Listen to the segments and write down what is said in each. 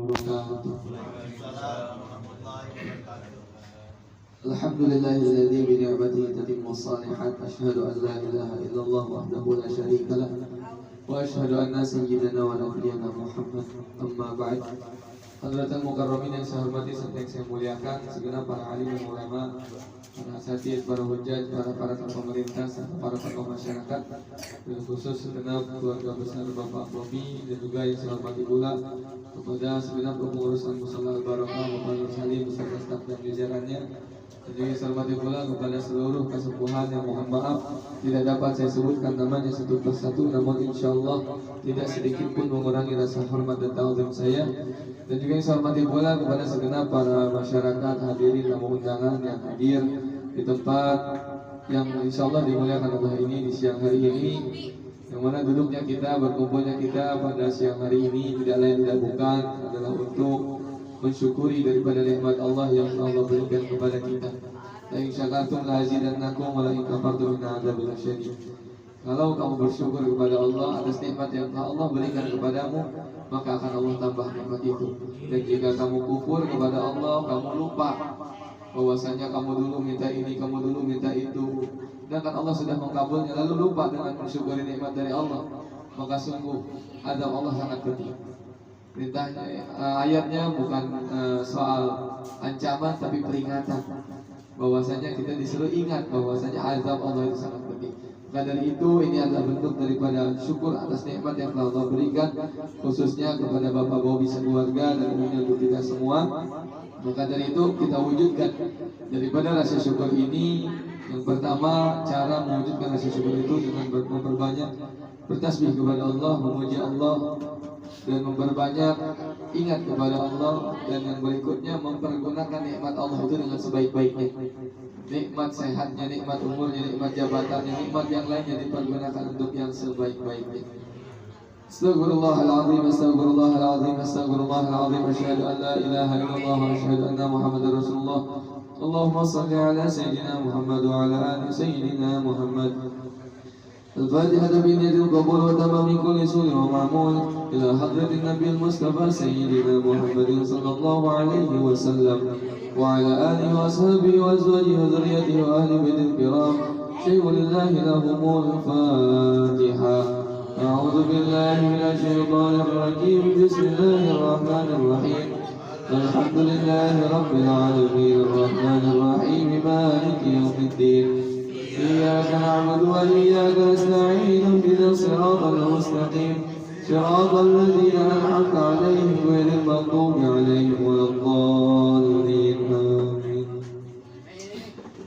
wabarakatuh. Alhamdulillahilladzi bi ni'matihi tatimmu shalihat. Asyhadu an la ilaha illallah wahdahu la syarika lah. Wa asyhadu anna sayyidana wa nabiyana Muhammad. Amma ba'd. Hadratul mukarramin yang saya hormati serta yang saya muliakan, segenap para alim dan ulama, para asatidz, para hujjaj, para pemerintah, serta para tokoh masyarakat, dan khusus segenap keluarga besar Bapak Bobi dan juga yang saya hormati pula kepada segenap pengurusan Mushola Al-Barakah, Bapak Nur Salim beserta staf dan jajarannya. Dan juga saya hormati pula kepada seluruh kesepuhan yang mohon maaf tidak dapat saya sebutkan namanya satu persatu, namun insyaallah tidak sedikit pun mengurangi rasa hormat dan ta'zim saya. Dan juga yang saya hormati pula kepada segenap para masyarakat hadirin tamu undangan yang hadir di tempat yang insyaallah dimuliakan Allah ini di siang hari ini, yang mana duduknya kita, berkumpulnya kita pada siang hari ini tidak lain tidak bukan adalah untuk mensyukuri daripada nikmat Allah yang Allah berikan kepada kita. La in syakartum la azidannakum wa la in kafartum inna adzabi lasyadid. Kalau kamu bersyukur kepada Allah atas nikmat yang Allah berikan kepadamu, maka akan Allah tambah nikmat itu. Dan jika kamu kufur kepada Allah, kamu lupa bahwasanya kamu dulu minta ini, kamu dulu minta itu, sedangkan Allah sudah mengabulnya, lalu lupa dengan mensyukuri nikmat dari Allah, maka sungguh azab Allah sangat pedih. Perintahnya, ayatnya bukan soal ancaman tapi peringatan, bahwasanya kita disuruh ingat bahwasanya azab Allah itu sangat pedih. Maka dari itu ini adalah bentuk daripada syukur atas nikmat yang telah Allah berikan, khususnya kepada Bapak Bobi sekeluarga dan umumnya untuk kita semua. Maka dari itu kita wujudkan daripada rasa syukur ini. Yang pertama, cara mewujudkan rasa syukur itu dengan memperbanyak bertasbih kepada Allah, memuji Allah, dan memperbanyak ingat kepada Allah. Dan yang berikutnya mempergunakan nikmat Allah itu dengan sebaik-baiknya. Nikmat sehatnya, nikmat umurnya, nikmat jabatannya, nikmat yang lainnya dipergunakan untuk yang sebaik-baiknya. Astaghfirullahaladzim, astaghfirullahaladzim, astaghfirullahaladzim. Asyhadu an la ilaha illallah wa asyhadu anna Muhammadar Rasulullah. Allahumma salli ala sayyidina Muhammad wa ala ali sayyidina Muhammad. الفاتحة بنية القبول وتمام كل سور ومعمول إلى حضرة النبي المصطفى سيدنا محمد صلى الله عليه وسلم وعلى آله وأصحابه وأزواجه وذريته وأهل بيت الكرام. شيء لله لهم الفاتحة. أعوذ بالله من الشيطان الرجيم. بسم الله الرحمن الرحيم. الحمد لله رب العالمين الرحمن الرحيم مالك يوم الدين. إياك نعبد وإياك نستعين اهدنا الصراط المستقيم صراط الذين أنعمت عليهم غير المغضوب عليهم ولا الضالين آمين.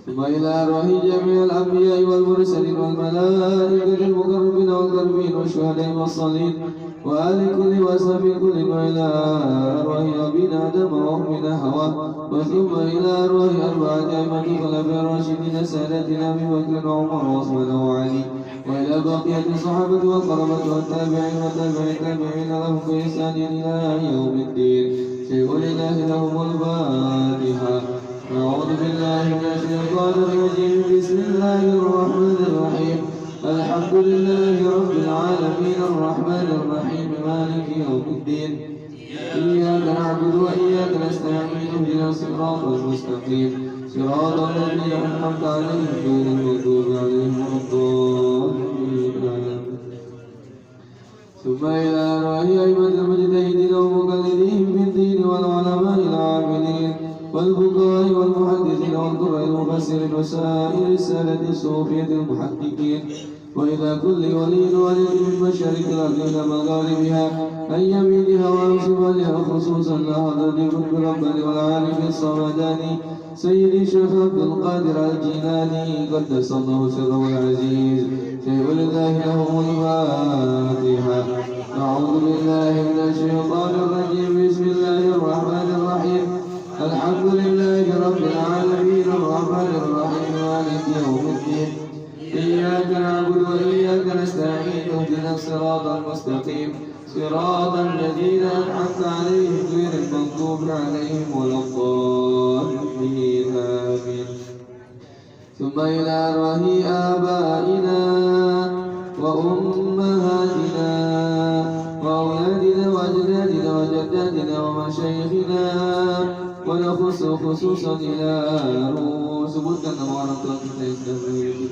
ثم إلى أرواح جميع الأنبياء والمرسلين والملائكة المقربين والكريمين والشهداء والصالحين وآل كل وأصحاب كل وإلى أرواح أبينا آدم وأمنا حواء وثم إلى أرواح أربعة أئمة الخلفاء الراشدين سادتنا أبي بكر وعمر وعثمان وعلي وإلى بقية الصحابة والقرابة والتابعين والتابعين التابعين لهم بإحسان إلى يوم الدين. شيء لله لهم الفاتحة. أعوذ بالله من الشيطان الرجيم. بسم الله الرحمن الرحيم. الحمد لله رب العالمين الرحمن الرحيم مالك يوم الدين. إياك نعبد وإياك نستعين اهدنا الصراط المستقيم صراط الذين أنعمت عليهم غير المغضوب عليهم ولا الضالين. ثم إلى أرواح أئمة المجتهدين ومقلدين في الدين والعلماء العاملين والفقهاء والمحدثين والقراء المفسرين وسائر السادة الصوفية المحققين وإلى كل ولي ولي من مشارق الأرض إلى مغاربها أن يمينها وشمالها خصوصا لحضرة القطب الرباني والعارف الصمداني سيدي الشيخ عبد القادر الجيلاني قدس الله سره العزيز. شيء لله لهم الفاتحة. أعوذ بالله من الشيطان الرجيم. بسم الله الرحمن الرحيم. الحمد لله رب العالمين الرحمن الرحيم مالك يوم الدين. إياك نعبد وإياك نستعين اهدنا الصراط المستقيم صراط الذين أنعمت عليهم غير المغضوب عليهم ولا الضالين آمين. ثم إلى أرواح آبائنا وأمهاتنا وأولادنا وأجدادنا أجدادنا ومشايخنا ونخص خصوصا إلى sebutkan nama orang tua kita yang sudah meninggal.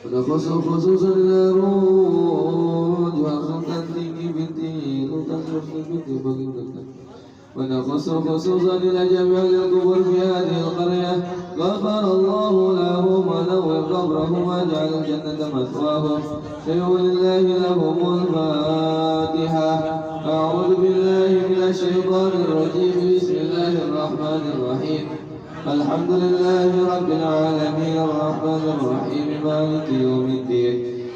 ونخص خصوصا إلى روح وأخذت tinggi binti Lutas binti baginda. ونخص خصوصا إلى جميع القبور في هذه القرية غفر الله لهم ونور قبرهم واجعل الجنة مثواهم شيء لله لهم الفاتحة. أعوذ بالله من الشيطان الرجيم بسم الله الرحمن الرحيم الحمد لله رب العالمين الرحمن الرحيم مالك يوم الدين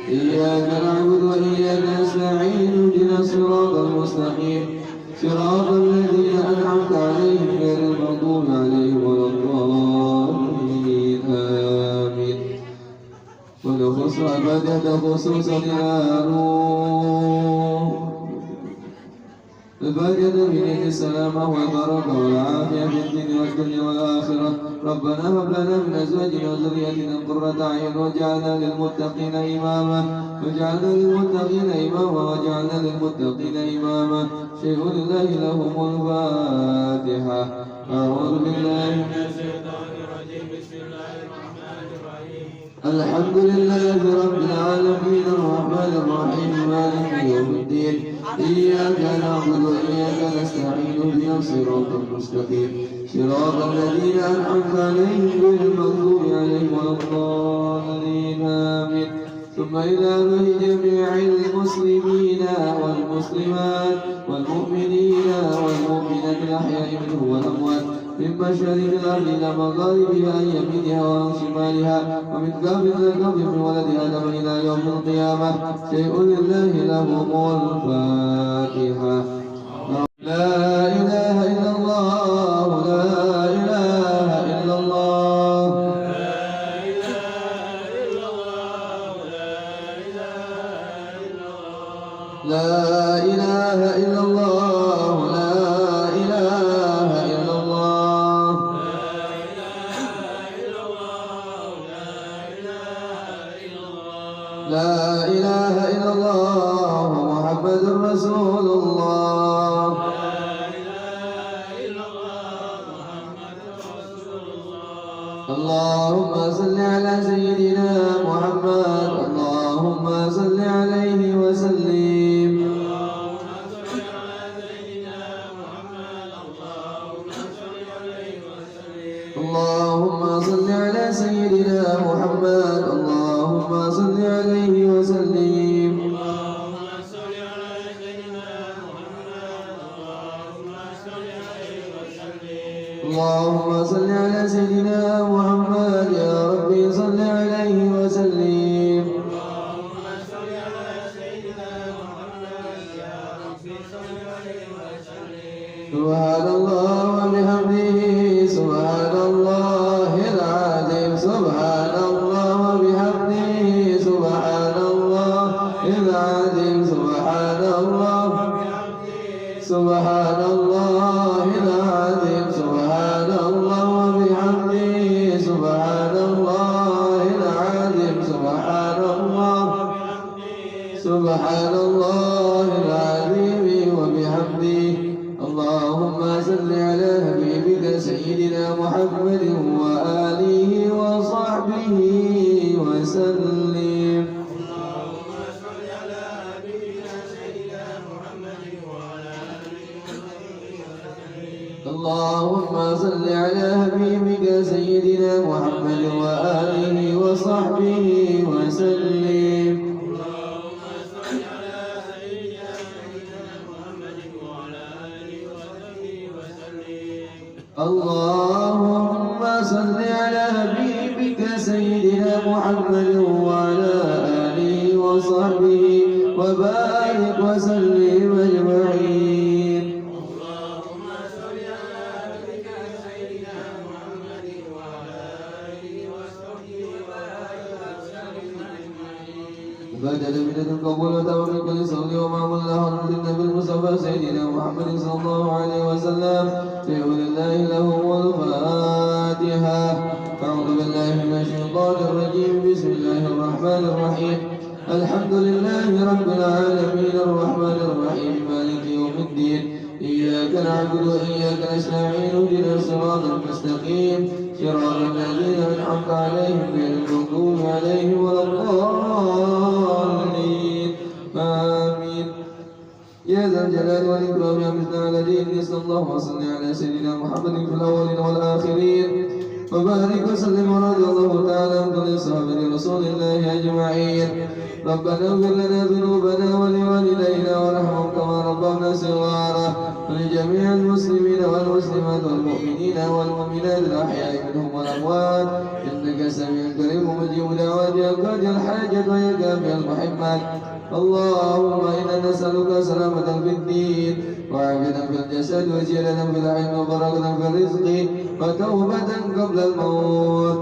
إياك نعبد وإياك نستعين اهدنا الصراط المستقيم صراط الذين أنعمت عليهم غير المغضوب عليهم ولا الضالين آمين. ونخص الفاتحة خصوصا إلى الفاتحة بنية السلامة والبركة والعافية في الدين والدنيا والآخرة. ربنا هب لنا من أزواجنا وذرياتنا قرة أعين واجعلنا للمتقين إماما واجعلنا للمتقين إماما واجعلنا للمتقين إماما. شيء لله لهم الفاتحة. أعوذ بالله من الشيطان الرجيم بسم الله الرحمن الرحيم الحمد لله رب العالمين الرحمن الرحيم مالك يوم الدين إياك نعبد وإياك نستعين اهدنا الصراط المستقيم صراط الذين أنعمت عليهم غير المغضوب عليهم ولا الضالين آمين. ثم إلى روح جميع المسلمين والمسلمات والمؤمنين والمؤمنات الأحياء منهم والأموات من مشارق الأرض إلى مغاربها عن يمينها وعن شمالها ومن كافر إلى كافر من ولد آدم إلى يوم القيامة. شيء لله لهم الفاتحة. لا إله إلا الله لا إله إلا الله لا إله إلا الله لا إله إلا الله لا إله إلا الله محمد رسول الله. اللهم صل على سيدنا محمد اللهم صل عليه وسلم. اللهم صل على سيدنا محمد اللهم صل عليه وسلم. اللهم صل على سيدنا محمد يا ربي صل عليه وسلم. سبحان الله وبحمده سبحان الله العظيم سبحان الله وبحمده سبحان الله العظيم سبحان الله سبحان الله العظيم سبحان الله وبحمده سبحان الله العظيم سبحان الله سبحان الله العظيم وبحمده. اللهم صل على حبيبك سيدنا محمد وآله وصحبه وسلم. اللهم صل على حبيبك سيدنا محمد وآله وصحبه وسلم. اللهم صل على حبيبك سيدنا محمد وعلى آله وصحبه وبارك وسلم أجمعين. اللهم صل على حبيبك سيدنا محمد وعلى آله وصحبه وبارك وسلم أجمعين. بدل من القبول وتمام كل صغير ومعمول له النبي المصطفى سيدنا محمد صلى الله عليه وسلم. شيء لله له والفاتحة. أعوذ بالله من الشيطان الرجيم. بسم الله الرحمن الرحيم. الحمد لله رب العالمين الرحمن الرحيم مالك يوم الدين. إياك نعبد وإياك نستعين اهدنا الصراط المستقيم صراط الذين أنعمت عليهم غير المغضوب عليهم ولا الضالين آمين. يا ذا الجلال والإكرام يا مثنى على دين صلى الله وسلم على سيدنا محمد في الأولين والآخرين وبارك وسلم ورضي الله تعالى عن كل صحابة رسول الله أجمعين. ربنا اغفر لنا ذنوبنا ولوالدينا وارحمهم كما ربونا صغارا ولجميع المسلمين والمسلمات والمؤمنين والمؤمنات الأحياء منهم والأموات إنك سميع قريب مجيب دعوات يا قاضي الحاجة ويا كافي المحبات. اللهم إنا نسألك سلامة في الدين وعافية في الجسد وزيادة في العلم وبركة في الرزق وتوبة قبل الموت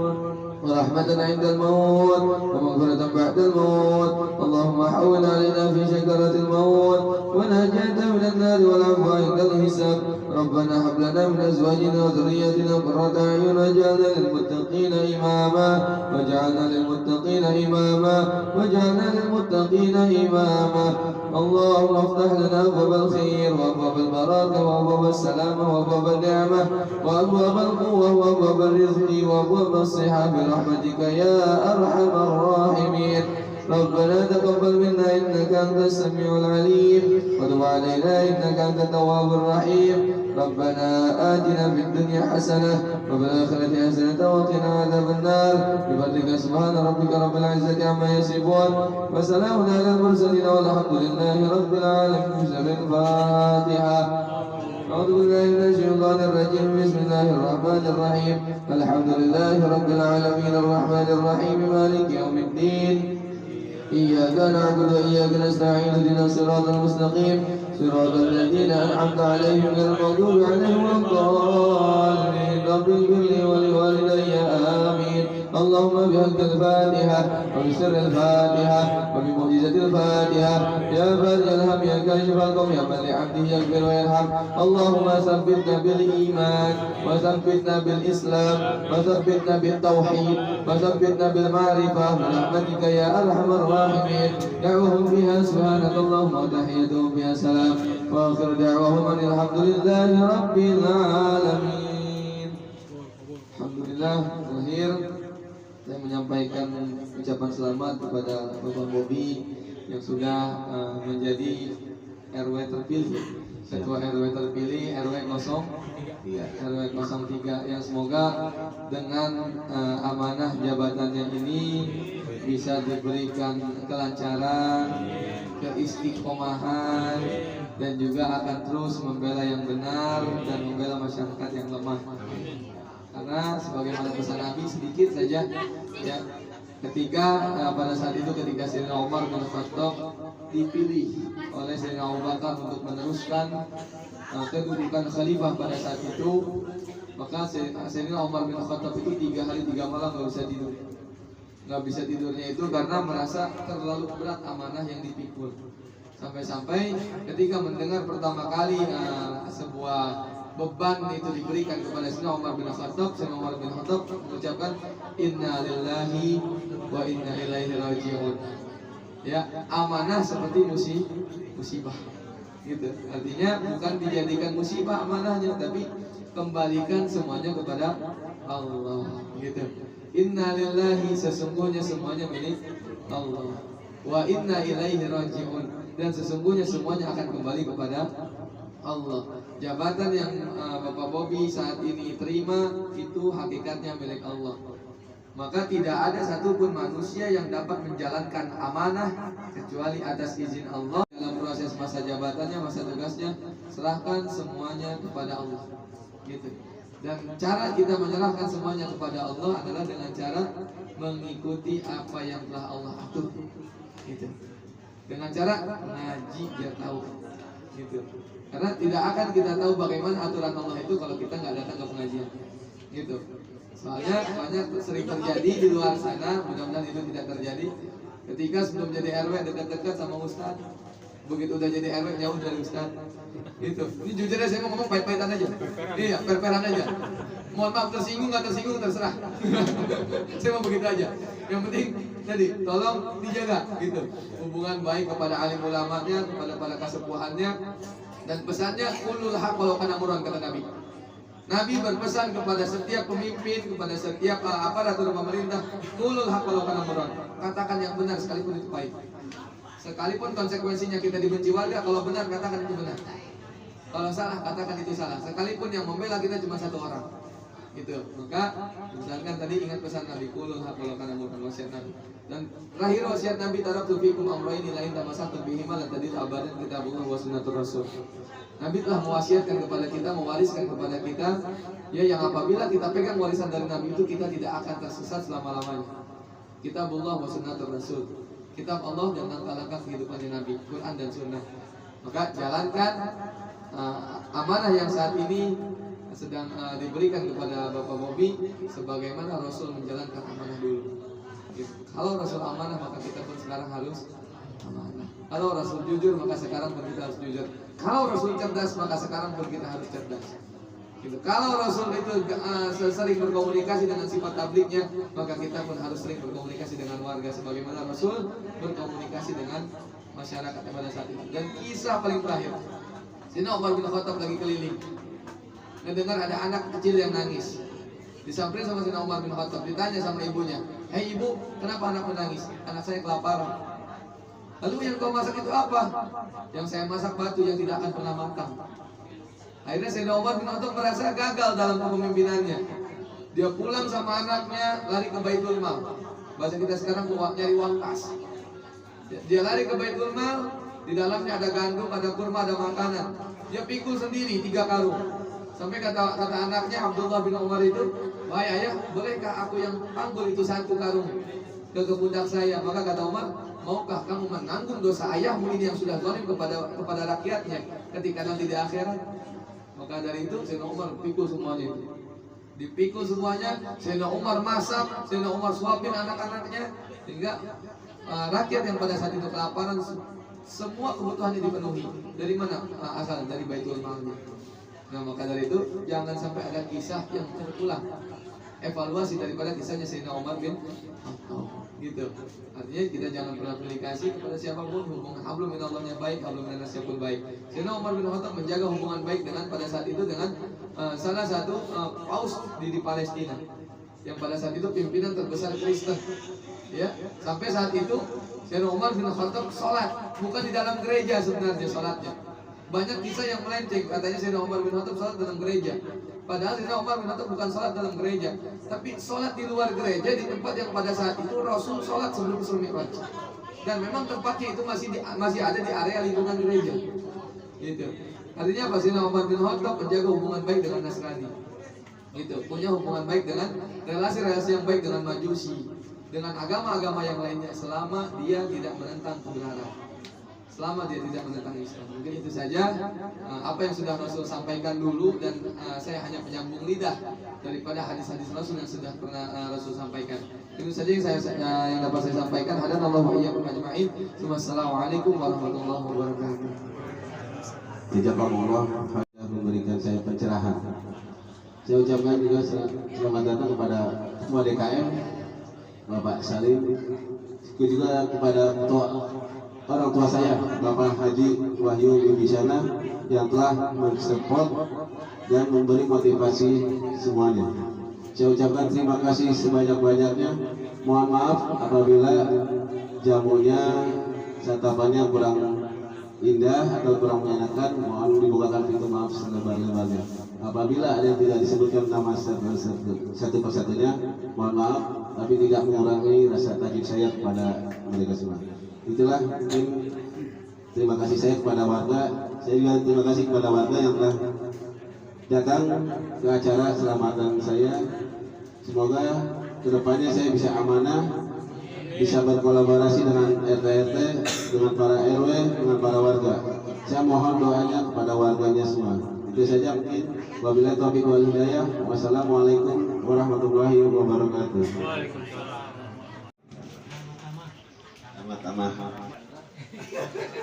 ورحمة عند الموت ومغفرة بعد الموت. اللهم حول علينا في شكرة الموت ونجاة من النار والعفو عند الحساب. ربنا هب لنا من أزواجنا وذرياتنا قرة أعين واجعلنا للمتقين إماما واجعلنا للمتقين إماما واجعلنا للمتقين إماما. اللهم افتح لنا أبواب الخير وأبواب البركة وأبواب السلامة وأبواب النعمة وأبواب القوة وأبواب الرزق وأبواب الصحة برحمتك يا أرحم الراحمين. ربنا تقبل منا إنك أنت السميع العليم وتب علينا إنك أنت التواب الرحيم. ربنا آتنا في الدنيا حسنة وفي الآخرة حسنة وقنا عذاب النار بفضلك سبحان ربك رب العزة عما يصفون وسلام على المرسلين والحمد لله رب العالمين. الفاتحة. أعوذ بالله من الشيطان الرجيم. بسم الله الرحمن الرحيم. الحمد لله رب العالمين الرحمن الرحيم مالك يوم الدين. إياك نعبد وإياك نستعين اهدنا الصراط المستقيم صراط الذين أنعمت عليهم غير المغضوب عليهم ولا الضالين. رب اغفر لي ولوالدي آمين. اللهم بحق الفاتحة وبسر الفاتحة وبمعجزة الفاتحة يا فارج الهم يا كاشف الغم يا من لعبده يغفر ويرحم. اللهم ثبتنا بالإيمان وثبتنا بالإسلام وثبتنا بالتوحيد وثبتنا بالمعرفة برحمتك يا أرحم الراحمين. دعوهم فيها سبحانك اللهم وتحيتهم فيها سلام وآخر دعوهم أن الحمد لله رب العالمين. Alhamdulillah. Terakhir saya menyampaikan ucapan selamat kepada Bapak Bobi yang sudah menjadi RW terpilih, Ketua RW terpilih RW 03, yang semoga dengan amanah jabatannya ini bisa diberikan kelancaran, keistiqomahan, dan juga akan terus membela yang benar dan membela masyarakat yang lemah. Karena sebagaimana pesan Nabi sedikit saja ya, ketika pada saat itu ketika Sayyidina Umar bin Khattab dipilih oleh Sayyidina Abu Bakar untuk meneruskan kedudukan khalifah pada saat itu, maka Sayyidina Umar bin Khattab itu 3 hari 3 malam nggak bisa tidurnya itu karena merasa terlalu berat amanah yang dipikul. Sampai-sampai ketika mendengar pertama kali sebuah beban itu diberikan kepada Sayyidina Umar bin Khattab, Sayyidina Umar bin Khattab mengucapkan inna lillahi wa inna ilaihi raji'un. Ya, amanah seperti musibah. Gitu. Artinya bukan dijadikan musibah amanahnya, tapi kembalikan semuanya kepada Allah. Gitu. Inna lillahi, sesungguhnya semuanya milik Allah. Wa inna ilaihi raji'un, dan sesungguhnya semuanya akan kembali kepada Allah. Jabatan yang Bapak Bobi saat ini terima itu hakikatnya milik Allah. Maka tidak ada satupun manusia yang dapat menjalankan amanah kecuali atas izin Allah. Dalam proses masa jabatannya, masa tugasnya, serahkan semuanya kepada Allah. Gitu. Dan cara kita menyerahkan semuanya kepada Allah adalah dengan cara mengikuti apa yang telah Allah atur. Gitu. Dengan cara ngaji biar tahu. Gitu. Karena tidak akan kita tahu bagaimana aturan Allah itu kalau kita nggak datang ke pengajian, gitu. Soalnya banyak sering terjadi di luar sana, mudah-mudahan itu tidak terjadi. Ketika sebelum jadi RW dekat-dekat sama Ustadz, Begitu udah jadi RW jauh dari Ustaz. Itu. Ini jujur aja saya mau ngomong pahit-pahitan aja. Iya, per-peran aja. Mohon maaf tersinggung nggak tersinggung terserah. Saya mau begitu aja. Yang penting tadi tolong dijaga gitu. Hubungan baik kepada alim ulamanya, kepada para kasepuhannya, dan pesannya qulul haq walau kana murran, kata Nabi. Nabi berpesan kepada setiap pemimpin, kepada setiap aparatur pemerintah, qulul haq walau kana murran. Katakan yang benar sekalipun itu pahit. Sekalipun konsekuensinya kita dibenci warga, kalau benar katakan itu benar. Kalau salah katakan itu salah. Sekalipun yang membela kita cuma satu orang. Gitu. Maka misalkan tadi ingat pesan Nabi, qulul haq walau kana murran, wasiat Nabi. Dan terakhir wasiat Nabi, taraktu fikum amrayni la in tamassaktum bihima la tadillu abadan, kitabullah wa sunnatur rasul. Nabi telah mewasiatkan kepada kita, mewariskan kepada kita, ya, yang apabila kita pegang warisan dari Nabi itu, kita tidak akan tersesat selama-lamanya. Kitabullah wa sunnatur rasul. Kitab Allah dan langkah-langkah kehidupan Nabi, Quran dan Sunnah. Maka jalankan amanah yang saat ini sedang diberikan kepada Bapak Bobi, sebagaimana Rasul menjalankan amanah dulu. Kalau Rasul amanah, maka kita pun sekarang harus amanah. Kalau Rasul jujur, maka sekarang pun kita harus jujur. Kalau Rasul cerdas, maka sekarang pun kita harus cerdas. Gitu. Kalau Rasul itu sering berkomunikasi dengan sifat tabliknya, maka kita pun harus sering berkomunikasi dengan warga sebagaimana Rasul berkomunikasi dengan masyarakat pada saat itu. Dan kisah paling terakhir, Sayyidina Umar bin Khattab lagi keliling, ngedengar ada anak kecil yang nangis. Disamperin sama Sayyidina Umar bin Khattab, ditanya sama ibunya, "Hei ibu, kenapa anak menangis?" "Anak saya kelaparan." "Lalu yang kau masak itu apa?" "Yang saya masak batu yang tidak akan pernah matang." Akhirnya Sayyidina Umar bin Khattab merasa gagal dalam kepemimpinannya. Dia pulang sama anaknya, lari ke Baitul Mal. Bahasa kita sekarang nyari uang kas. Dia lari ke Baitul Mal, di dalamnya ada gandum, ada kurma, ada makanan. Dia pikul sendiri 3 karung. Sampai kata anaknya Abdullah bin Umar itu, "Wahai ayah, bolehkah aku yang panggul itu 1 karung ke pundak saya?" Maka kata Umar, "Maukah kamu menanggung dosa ayahmu ini yang sudah zalim kepada rakyatnya ketika nanti di akhirat?" Maka dari itu Sayyidina Umar pikul semuanya itu. Dipikul semuanya, Sayyidina Umar masak, Sayyidina Umar suapin anak-anaknya, hingga rakyat yang pada saat itu kelaparan, semua kebutuhannya dipenuhi. Dari mana asal? Dari Baitul Malnya. Nah, maka dari itu jangan sampai ada kisah yang terulang. Evaluasi daripada kisahnya Sayyidina Umar bin Khattab. Gitu. Artinya kita jangan pernah aplikasi kepada siapapun, hubungan hablum minallahnya baik, hablum minannasi pun baik. Sayyidina Umar bin Khattab menjaga hubungan baik dengan pada saat itu dengan salah satu paus di Palestina, yang pada saat itu pimpinan terbesar Kristen. Ya, sampai saat itu Sayyidina Umar bin Khattab sholat bukan di dalam gereja sebenarnya sholatnya. Banyak kisah yang melenceng, katanya Sayyidina Umar bin Khattab sholat dalam gereja. Padahal Sayyidina Umar bin Khattab bukan sholat dalam gereja, tapi sholat di luar gereja, di tempat yang pada saat itu Rasul sholat sebelum Isra Mi'raj. Dan memang tempatnya itu masih ada di area lingkungan gereja. Gitu. Artinya apa? Sayyidina Umar bin Khattab menjaga hubungan baik dengan Nasrani. Gitu. Punya hubungan baik dengan relasi-relasi yang baik dengan Majusi, dengan agama-agama yang lainnya, selama dia tidak menentang kebenaran, selama dia tidak menentang Islam. Mungkin itu saja apa yang sudah Rasul sampaikan dulu, dan saya hanya penyambung lidah daripada hadis-hadis Rasul yang sudah pernah Rasul sampaikan. Itu saja yang dapat saya sampaikan. Hadanallahu wa iyyakum ajma'in. Wassalamualaikum warahmatullahi wabarakatuh. Jazakumullah sudah memberikan saya pencerahan. Saya ucapkan juga selamat datang kepada Ketua DKM Bapak Salim, juga kepada orang tua saya Bapak Haji Wahyu Wibisana yang telah mensupport dan memberi motivasi semuanya. Saya ucapkan terima kasih sebanyak-banyaknya. Mohon maaf apabila jamunya, santapannya kurang indah atau kurang menyenangkan. Mohon dibukakan pintu maaf selebar-lebarnya. Apabila ada yang tidak disebutkan nama satu persatunya, mohon maaf, tapi tidak mengurangi rasa takjub saya kepada mereka semua. Itulah mungkin terima kasih saya kepada warga. Saya juga terima kasih kepada warga yang telah datang ke acara selamatan saya. Semoga kedepannya saya bisa amanah, bisa berkolaborasi dengan RT-RT, dengan para RW, dengan para warga. Saya mohon doanya kepada warganya semua. Itu saja mungkin. Wabillahi taufiq wal hidayah. Wassalamualaikum warahmatullahi wabarakatuh. Waalaikumsalam. Pertama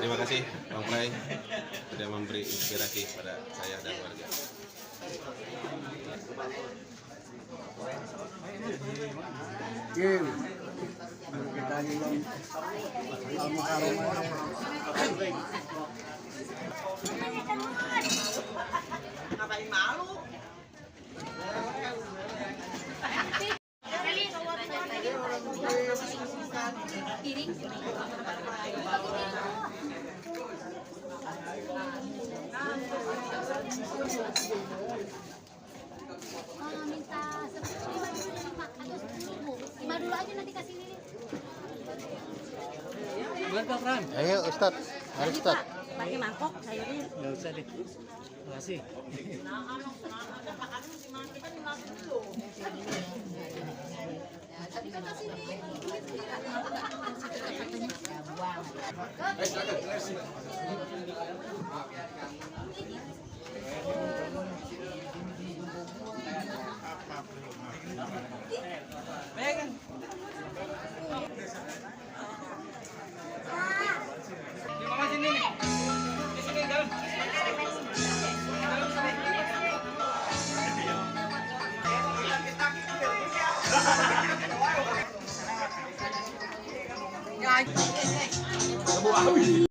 Terima kasih Bang Play sudah memberi inspirasi pada saya dan keluarga. Kita juga ngapain malu? Minta 5 dulu Pak, atau 10.000. 5 dulu aja nanti kasih Lili. Ayo Ustad, mari Ustad. Pakai mangkok sayurnya. Nggak usah deh. Terima kasih. Tadi kan kasih Lili. Buah habis.